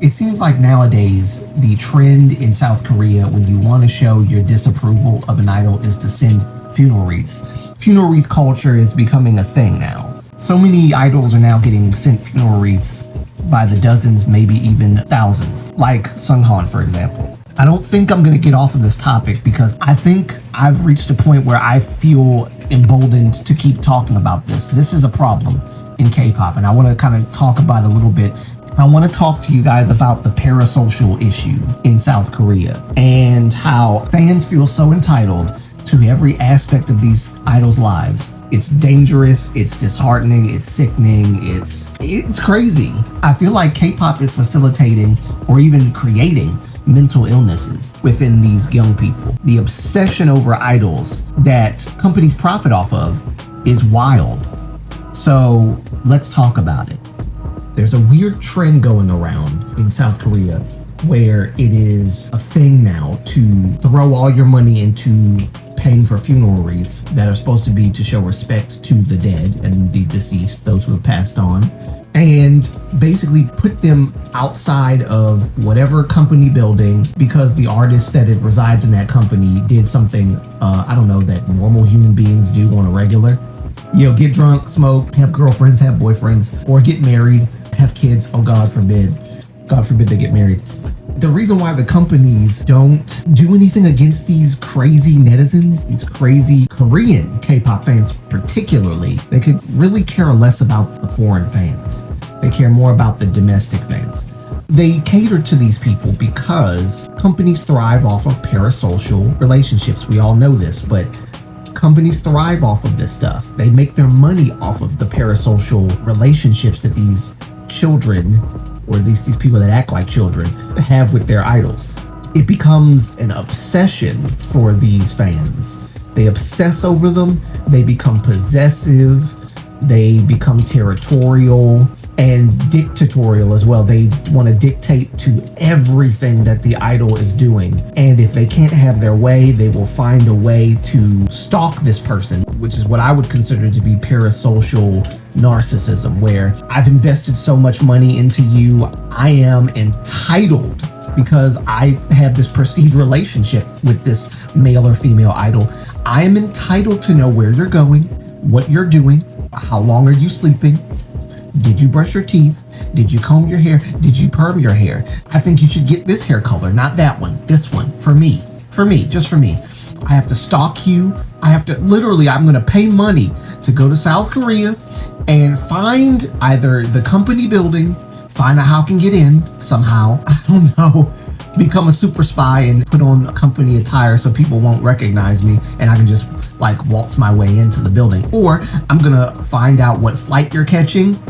It seems like nowadays the trend in South Korea when you want to show your disapproval of an idol is to send funeral wreaths. Funeral wreath culture is becoming a thing now. So many idols are now getting sent funeral wreaths by the dozens, maybe even thousands, like Seunghan, for example. I don't think I'm going to get off of this topic because I think I've reached a point where I feel emboldened to keep talking about this. This is a problem in K-pop, and I want to kind of talk about it a little bit. I want to talk to you guys about the parasocial issue in South Korea and how fans feel so entitled to every aspect of these idols' lives. It's dangerous, it's disheartening, it's sickening, it's crazy. I feel like K-pop is facilitating or even creating mental illnesses within these young people. The obsession over idols that companies profit off of is wild. So let's talk about it. There's a weird trend going around in South Korea where it is a thing now to throw all your money into paying for funeral wreaths that are supposed to be to show respect to the dead and the deceased, those who have passed on, and basically put them outside of whatever company building because the artist that it resides in that company did something, I don't know, that normal human beings do on a regular. You know, get drunk, smoke, have girlfriends, have boyfriends, or get married, have kids. Oh, God forbid. God forbid they get married. The reason why the companies don't do anything against these crazy netizens, these crazy Korean K-pop fans particularly, they could really care less about the foreign fans. They care more about the domestic fans. They cater to these people because companies thrive off of parasocial relationships. We all know this, but companies thrive off of this stuff. They make their money off of the parasocial relationships that these children, or at least these people that act like children, have with their idols. It becomes an obsession for these fans. They obsess over them, they become possessive, they become territorial and dictatorial as well. They want to dictate to everything that the idol is doing. And if they can't have their way, they will find a way to stalk this person, which is what I would consider to be parasocial narcissism, where I've invested so much money into you, I am entitled because I have this perceived relationship with this male or female idol. I am entitled to know where you're going, what you're doing, how long are you sleeping, did you brush your teeth, did you comb your hair, did you perm your hair? I think you should get this hair color, not that one, this one, for me, just for me. I have to stalk you. I have to, literally, I'm gonna pay money to go to South Korea and find either the company building, find out how I can get in somehow, I don't know, become a super spy and put on company attire so people won't recognize me and I can just like waltz my way into the building. Or I'm gonna find out what flight you're catching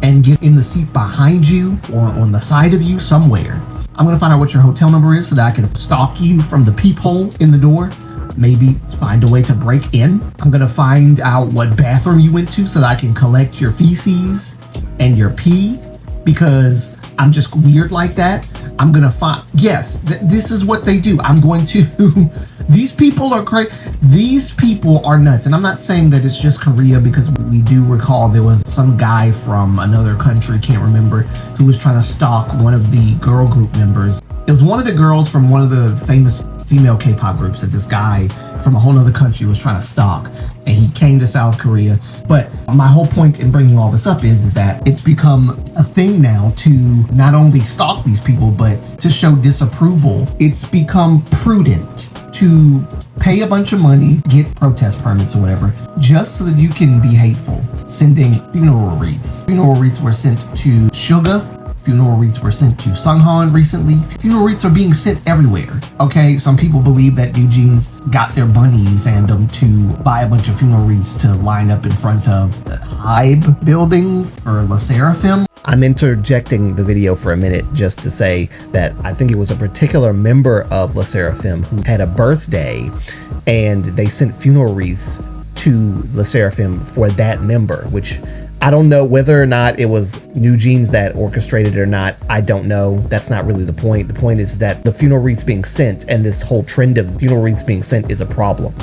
and get in the seat behind you or on the side of you somewhere. I'm gonna find out what your hotel number is so that I can stalk you from the peephole in the door. Maybe find a way to break in. I'm gonna find out what bathroom you went to so that I can collect your feces and your pee because I'm just weird like that. I'm gonna find, yes, this is what they do. I'm going to, these people are crazy. These people are nuts. And I'm not saying that it's just Korea because we do recall there was some guy from another country, can't remember, who was trying to stalk one of the girl group members. It was one of the girls from one of the famous female K-pop groups that this guy from a whole nother country was trying to stalk, and he came to South Korea. But my whole point in bringing all this up is that it's become a thing now to not only stalk these people, but to show disapproval. It's become prudent to pay a bunch of money, get protest permits or whatever, just so that you can be hateful. Sending funeral wreaths. Funeral wreaths were sent to Suga. Funeral wreaths were sent to Seunghan recently. Funeral wreaths are being sent everywhere. Okay, some people believe that New Jeans got their bunny fandom to buy a bunch of funeral wreaths to line up in front of the Hybe building for Le Sserafim. I'm interjecting the video for a minute just to say that I think it was a particular member of Le Sserafim who had a birthday and they sent funeral wreaths to Le Sserafim for that member, which I don't know whether or not it was New Jeans that orchestrated it or not. I don't know. That's not really the point. The point is that the funeral wreaths being sent and this whole trend of funeral wreaths being sent is a problem.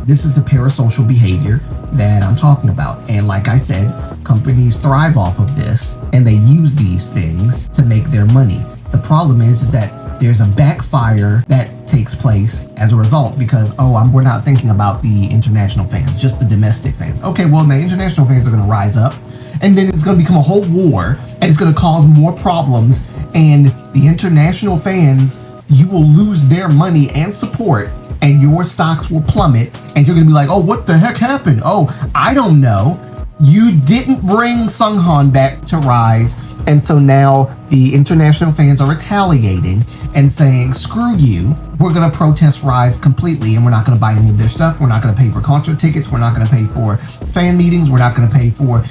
This is the parasocial behavior that I'm talking about. And like I said, companies thrive off of this and they use these things to make their money. The problem is that there's a backfire that takes place as a result because, we're not thinking about the international fans, just the domestic fans. Okay, well, the international fans are going to rise up and then it's going to become a whole war and it's going to cause more problems, and the international fans, you will lose their money and support and your stocks will plummet and you're going to be like, oh, what the heck happened? Oh, I don't know. You didn't bring Seunghan back to Rise. And so now the international fans are retaliating and saying, screw you, we're going to protest Rise completely and we're not going to buy any of their stuff. We're not going to pay for concert tickets. We're not going to pay for fan meetings. We're not going to pay for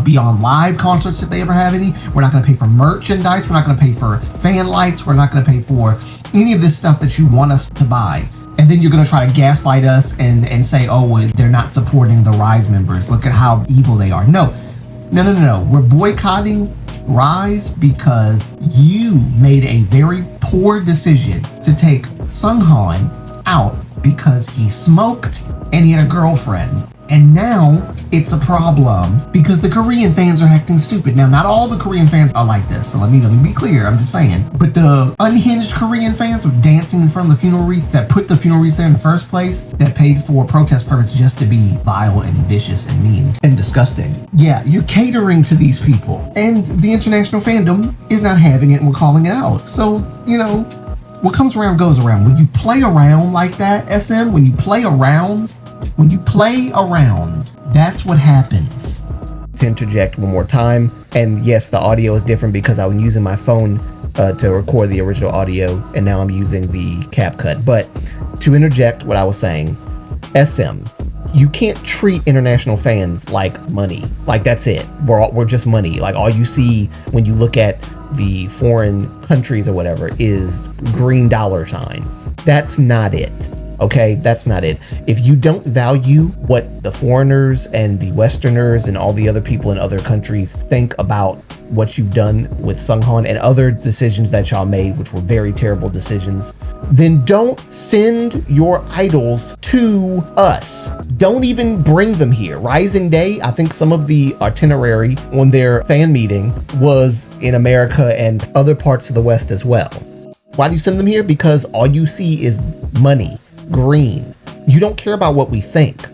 Beyond Live concerts if they ever have any. We're not going to pay for merchandise. We're not going to pay for fan lights. We're not going to pay for any of this stuff that you want us to buy. And then you're going to try to gaslight us and say, they're not supporting the Rise members. Look at how evil they are. No. We're boycotting Rise because you made a very poor decision to take Seunghan out because he smoked and he had a girlfriend. And now it's a problem because the Korean fans are acting stupid. Now, not all the Korean fans are like this, so let me be clear, I'm just saying. But the unhinged Korean fans were dancing in front of the funeral wreaths that put the funeral wreaths there in the first place, that paid for protest permits just to be vile and vicious and mean and disgusting. Yeah, you're catering to these people. And the international fandom is not having it and we're calling it out. So, what comes around goes around. When you play around like that, SM, when you play around, that's what happens. To interject one more time, and yes, the audio is different because I was using my phone to record the original audio, and now I'm using the CapCut. But to interject what I was saying, SM, you can't treat international fans like money. Like, that's it. We're just money. Like, all you see when you look at the foreign countries or whatever is green dollar signs. That's not it. Okay, that's not it. If you don't value what the foreigners and the Westerners and all the other people in other countries think about what you've done with Seunghan and other decisions that y'all made, which were very terrible decisions, then don't send your idols to us. Don't even bring them here. Rising Day, I think some of the itinerary on their fan meeting was in America and other parts of the West as well. Why do you send them here? Because all you see is money. Green. You don't care about what we think,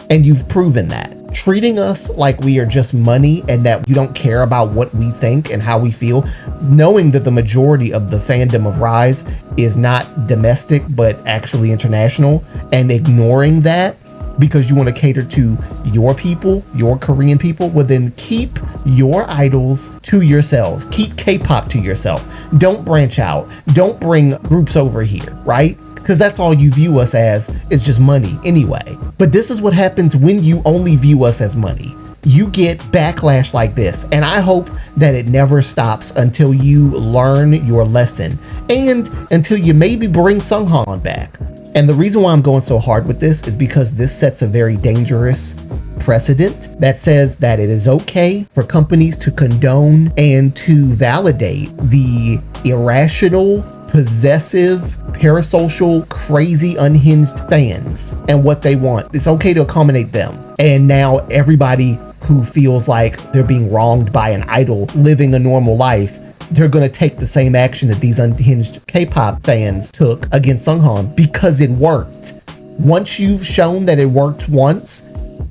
and you've proven that. Treating us like we are just money and that you don't care about what we think and how we feel, knowing that the majority of the fandom of Rise is not domestic but actually international, and ignoring that because you want to cater to your people, your Korean people, well then keep your idols to yourselves. Keep K-pop to yourself. Don't branch out. Don't bring groups over here, right? Because that's all you view us as, is just money anyway. But this is what happens when you only view us as money. You get backlash like this, and I hope that it never stops until you learn your lesson and until you maybe bring Seunghan back. And the reason why I'm going so hard with this is because this sets a very dangerous precedent that says that it is okay for companies to condone and to validate the irrational, possessive, parasocial, crazy, unhinged fans and what they want. It's okay to accommodate them. And now everybody who feels like they're being wronged by an idol living a normal life, they're going to take the same action that these unhinged K-pop fans took against Seunghan because it worked. Once you've shown that it worked once,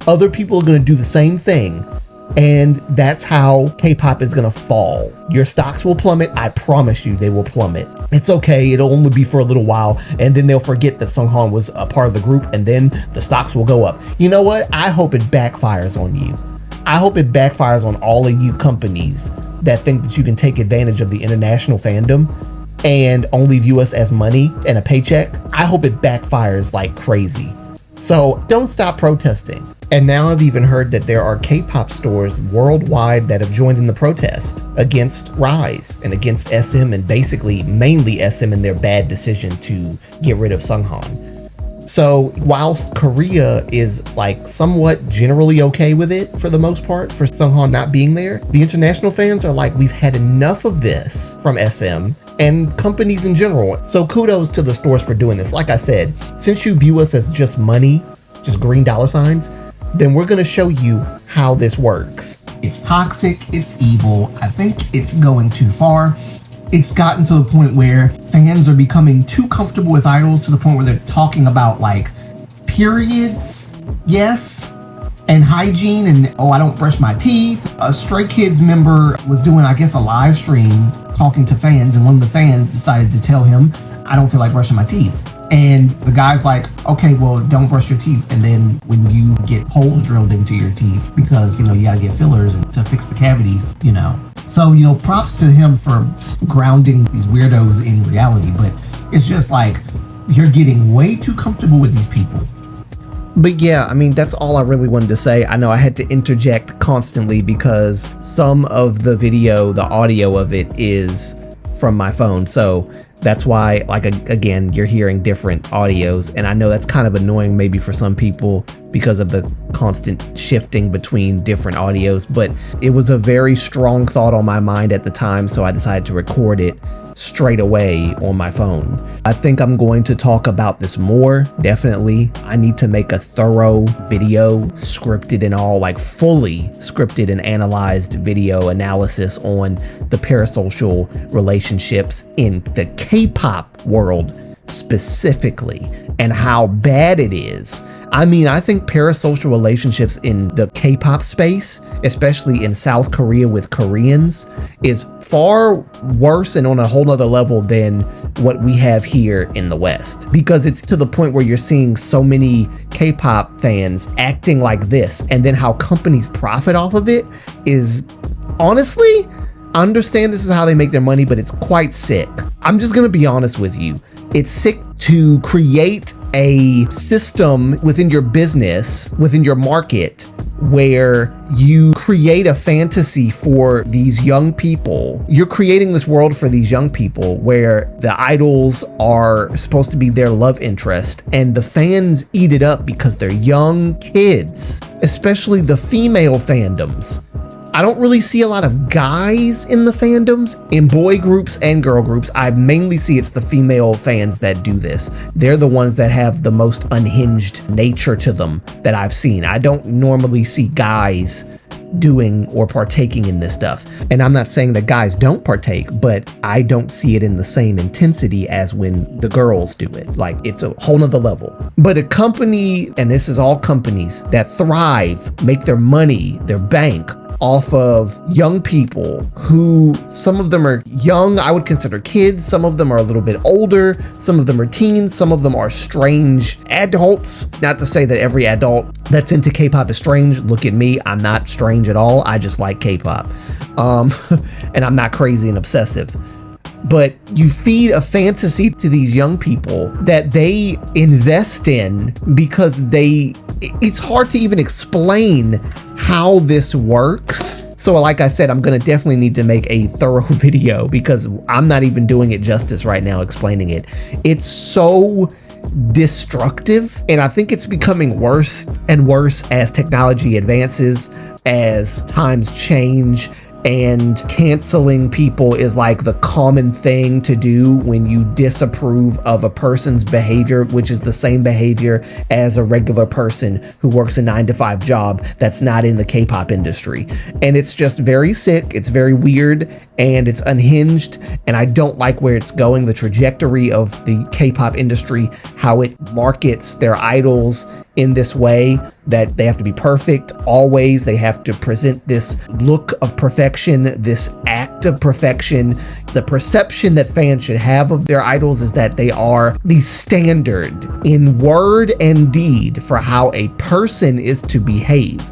other people are going to do the same thing. And that's how K-pop is going to fall. Your stocks will plummet. I promise you they will plummet. It's okay. It'll only be for a little while. And then they'll forget that Seunghan was a part of the group. And then the stocks will go up. You know what? I hope it backfires on you. I hope it backfires on all of you companies that think that you can take advantage of the international fandom and only view us as money and a paycheck. I hope it backfires like crazy. So don't stop protesting. And now I've even heard that there are K-pop stores worldwide that have joined in the protest against Rise and against SM, and basically mainly SM and their bad decision to get rid of Seunghan. So whilst Korea is like somewhat generally okay with it for the most part, for Seunghan not being there, the international fans are like, we've had enough of this from SM and companies in general. So kudos to the stores for doing this. Like I said, since you view us as just money, just green dollar signs, then we're gonna show you how this works. It's toxic, it's evil. I think it's going too far. It's gotten to the point where fans are becoming too comfortable with idols to the point where they're talking about like periods, yes, and hygiene, and I don't brush my teeth. A Stray Kids member was doing, I guess, a live stream talking to fans, and one of the fans decided to tell him, I don't feel like brushing my teeth. And the guy's like, okay, well, don't brush your teeth. And then when you get holes drilled into your teeth, because, you gotta get fillers to fix the cavities, So, props to him for grounding these weirdos in reality, but it's just like, you're getting way too comfortable with these people. But yeah, I mean, that's all I really wanted to say. I know I had to interject constantly because some of the video, the audio of it is from my phone. So that's why, like, again, you're hearing different audios. And I know that's kind of annoying maybe for some people because of the constant shifting between different audios. But it was a very strong thought on my mind at the time, so I decided to record it straight away on my phone. I think I'm going to talk about this more, definitely. I need to make a thorough video, scripted and all, like fully scripted and analyzed video analysis on the parasocial relationships in the K-pop world specifically, and how bad it is. I mean, I think parasocial relationships in the K-pop space, especially in South Korea with Koreans, is far worse and on a whole nother level than what we have here in the West. Because it's to the point where you're seeing so many K-pop fans acting like this, and then how companies profit off of it is, honestly, I understand this is how they make their money, but it's quite sick. I'm just gonna be honest with you. It's sick to create a system within your business, within your market, where you create a fantasy for these young people. You're creating this world for these young people where the idols are supposed to be their love interest, and the fans eat it up because they're young kids, especially the female fandoms. I don't really see a lot of guys in the fandoms. In boy groups and girl groups, I mainly see it's the female fans that do this. They're the ones that have the most unhinged nature to them that I've seen. I don't normally see guys doing or partaking in this stuff. And I'm not saying that guys don't partake, but I don't see it in the same intensity as when the girls do it. Like, it's a whole nother level. But a company, and this is all companies that thrive, make their money, their bank off of young people who, some of them are young, I would consider kids, some of them are a little bit older, some of them are teens, some of them are strange adults. Not to say that every adult that's into K-pop is strange. Look at me, I'm not strange at all. I just like K-pop. And I'm not crazy and obsessive. But you feed a fantasy to these young people that they invest in because it's hard to even explain how this works. So like I said, I'm gonna definitely need to make a thorough video because I'm not even doing it justice right now explaining it. It's so destructive, and I think it's becoming worse and worse as technology advances, as times change, and canceling people is like the common thing to do when you disapprove of a person's behavior, which is the same behavior as a regular person who works a 9-to-5 job that's not in the K-pop industry. And it's just very sick, it's very weird, and it's unhinged, and I don't like where it's going, the trajectory of the K-pop industry, how it markets their idols in this way, that they have to be perfect always. They have to present this look of perfection, this act of perfection. The perception that fans should have of their idols is that they are the standard in word and deed for how a person is to behave.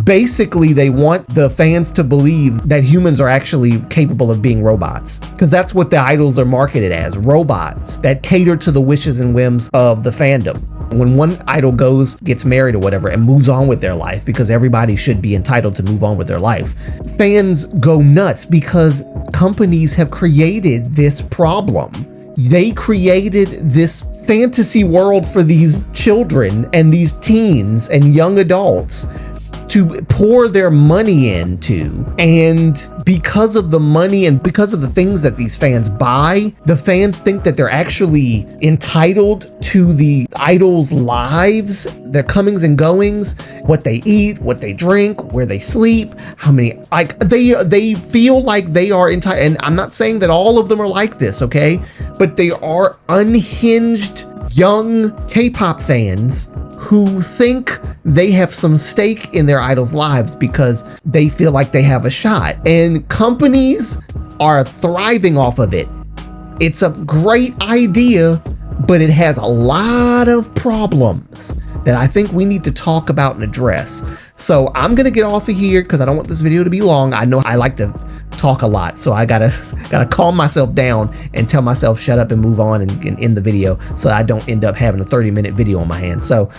Basically, they want the fans to believe that humans are actually capable of being robots, because that's what the idols are marketed as, robots that cater to the wishes and whims of the fandom. When one idol gets married or whatever and moves on with their life, because everybody should be entitled to move on with their life, fans go nuts because companies have created this problem. They created this fantasy world for these children and these teens and young adults to pour their money into. And because of the money and because of the things that these fans buy, the fans think that they're actually entitled to the idols' lives, their comings and goings, what they eat, what they drink, where they sleep, how many, like they feel like they are entitled. And I'm not saying that all of them are like this, okay? But they are unhinged young K-pop fans who think they have some stake in their idols' lives because they feel like they have a shot. And companies are thriving off of it. It's a great idea, but it has a lot of problems that I think we need to talk about and address. So I'm gonna get off of here because I don't want this video to be long. I know I like to talk a lot, so I gotta calm myself down and tell myself shut up and move on and end the video so I don't end up having a 30-minute video on my hands. So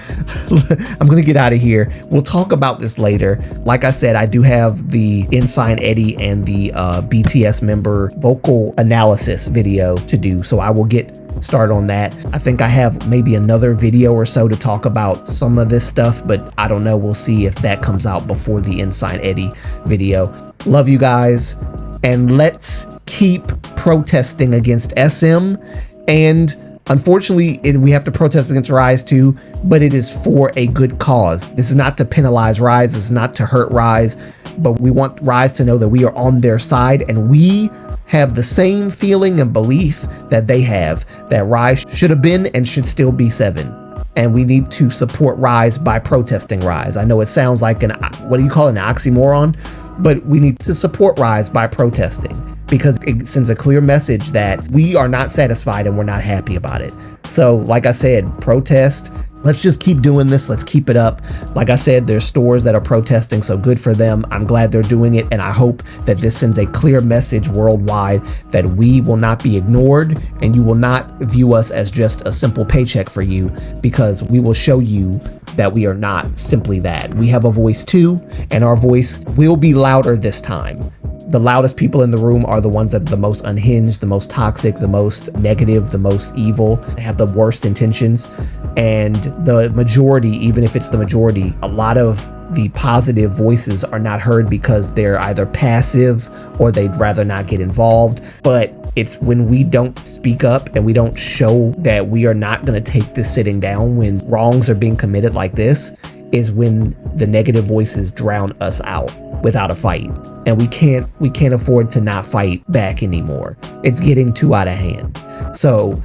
I'm gonna get out of here. We'll talk about this later. Like I said, I do have the Seunghan Eddie and the BTS member vocal analysis video to do, so I will get start on that. I think I have maybe another video or so to talk about some of this stuff, but I don't know. We'll see if that comes out before the Seunghan Eddie video. Love you guys, and let's keep protesting against SM. And unfortunately, we have to protest against Rise too, but it is for a good cause. This is not to penalize Rise, this is not to hurt Rise, but we want Rise to know that we are on their side, and we have the same feeling and belief that they have, that Rise should have been and should still be 7. And we need to support Rise by protesting Rise. I know it sounds like an, what do you call it, an oxymoron? But we need to support Rise by protesting because it sends a clear message that we are not satisfied and we're not happy about it. So like I said, protest. Let's just keep doing this. Let's keep it up. Like I said, there's stores that are protesting, so good for them. I'm glad they're doing it, and I hope that this sends a clear message worldwide that we will not be ignored and you will not view us as just a simple paycheck for you, because we will show you that we are not simply that. We have a voice too, and our voice will be louder this time. The loudest people in the room are the ones that are the most unhinged, the most toxic, the most negative, the most evil, they have the worst intentions. And the majority, even if it's the majority, a lot of the positive voices are not heard because they're either passive or they'd rather not get involved. But it's when we don't speak up and we don't show that we are not going to take this sitting down when wrongs are being committed like this, is when the negative voices drown us out without a fight. And we can't afford to not fight back anymore. It's getting too out of hand. So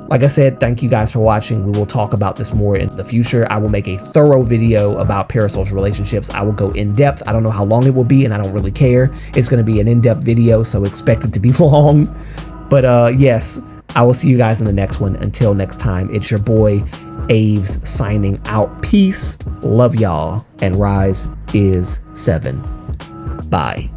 like I said, thank you guys for watching. We will talk about this more in the future. I will make a thorough video about parasocial relationships. I will go in depth. I don't know how long it will be, and I don't really care. It's going to be an in-depth video, so expect it to be long. But yes, I will see you guys in the next one. Until next time, it's your boy Aves signing out. Peace, love y'all, and Rise is 7. Bye.